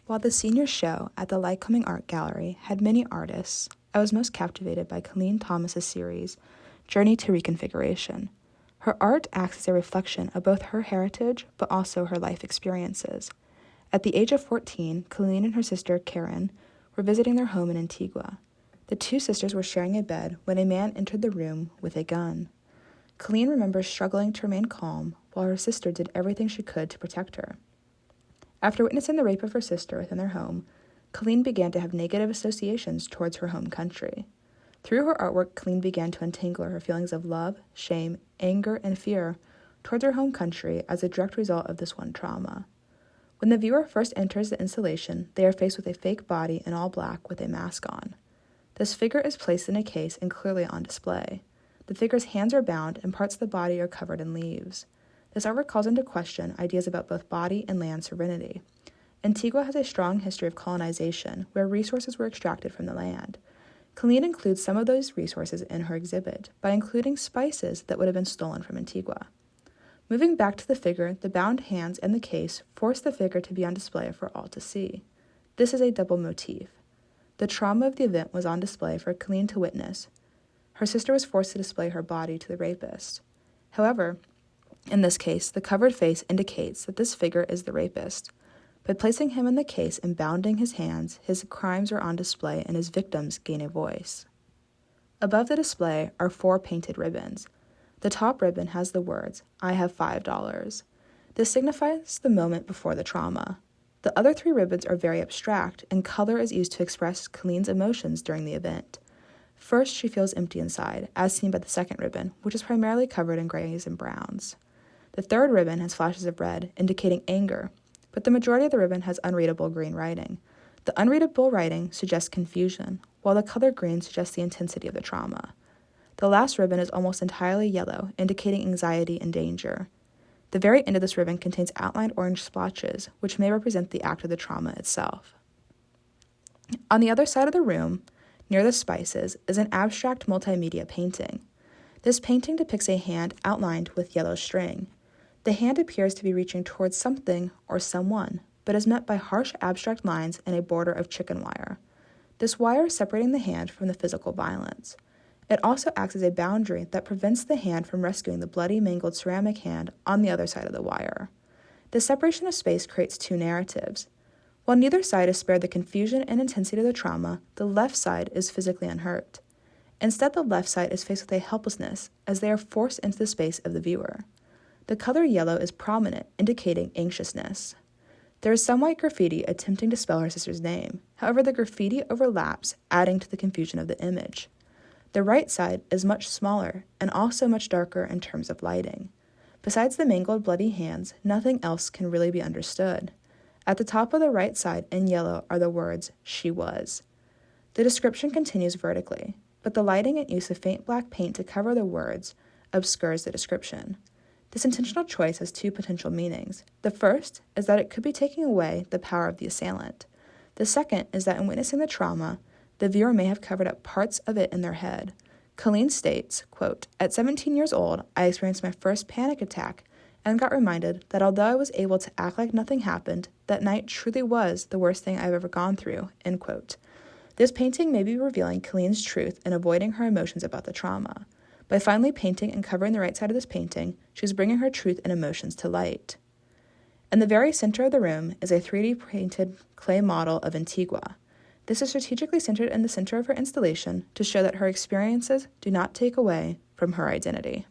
While the senior show at the Lycoming Art Gallery had many artists, I was most captivated by Colleen Thomas's series, Journey to Reconfiguration. Her art acts as a reflection of both her heritage but also her life experiences. At the age of 14, Colleen and her sister, Karen, were visiting their home in Antigua. The two sisters were sharing a bed when a man entered the room with a gun. Colleen remembers struggling to remain calm while her sister did everything she could to protect her. After witnessing the rape of her sister within their home, Colleen began to have negative associations towards her home country. Through her artwork, Colleen began to untangle her feelings of love, shame, anger, and fear towards her home country as a direct result of this one trauma. When the viewer first enters the installation, they are faced with a fake body in all black with a mask on. This figure is placed in a case and clearly on display. The figure's hands are bound and parts of the body are covered in leaves. This artwork calls into question ideas about both body and land sovereignty. Antigua has a strong history of colonization, where resources were extracted from the land. Colleen includes some of those resources in her exhibit by including spices that would have been stolen from Antigua. Moving back to the figure, the bound hands and the case force the figure to be on display for all to see. This is a double motif. The trauma of the event was on display for Colleen to witness. Her sister was forced to display her body to the rapist. However, in this case, the covered face indicates that this figure is the rapist. By placing him in the case and bounding his hands, his crimes are on display and his victims gain a voice. Above the display are 4 painted ribbons. The top ribbon has the words, "I have $5." This signifies the moment before the trauma. The other 3 ribbons are very abstract, and color is used to express Colleen's emotions during the event. First, she feels empty inside, as seen by the second ribbon, which is primarily covered in grays and browns. The third ribbon has flashes of red, indicating anger, but the majority of the ribbon has unreadable green writing. The unreadable writing suggests confusion, while the color green suggests the intensity of the trauma. The last ribbon is almost entirely yellow, indicating anxiety and danger. The very end of this ribbon contains outlined orange splotches, which may represent the act of the trauma itself. On the other side of the room, near the spices, is an abstract multimedia painting. This painting depicts a hand outlined with yellow string. The hand appears to be reaching towards something or someone, but is met by harsh abstract lines and a border of chicken wire. This wire is separating the hand from the physical violence. It also acts as a boundary that prevents the hand from rescuing the bloody, mangled ceramic hand on the other side of the wire. This separation of space creates 2 narratives. While neither side is spared the confusion and intensity of the trauma, the left side is physically unhurt. Instead, the left side is faced with a helplessness as they are forced into the space of the viewer. The color yellow is prominent, indicating anxiousness. There is some white graffiti attempting to spell her sister's name. However, the graffiti overlaps, adding to the confusion of the image. The right side is much smaller and also much darker in terms of lighting. Besides the mangled, bloody hands, nothing else can really be understood. At the top of the right side in yellow are the words, "She was." The description continues vertically, but the lighting and use of faint black paint to cover the words obscures the description. This intentional choice has 2 potential meanings. The first is that it could be taking away the power of the assailant. The second is that in witnessing the trauma, the viewer may have covered up parts of it in their head. Colleen states, quote, "At 17 years old, I experienced my first panic attack and got reminded that although I was able to act like nothing happened, that night truly was the worst thing I've ever gone through," end quote. This painting may be revealing Colleen's truth and avoiding her emotions about the trauma. By finally painting and covering the right side of this painting, she's bringing her truth and emotions to light. In the very center of the room is a 3D painted clay model of Antigua. This is strategically centered in the center of her installation to show that her experiences do not take away from her identity.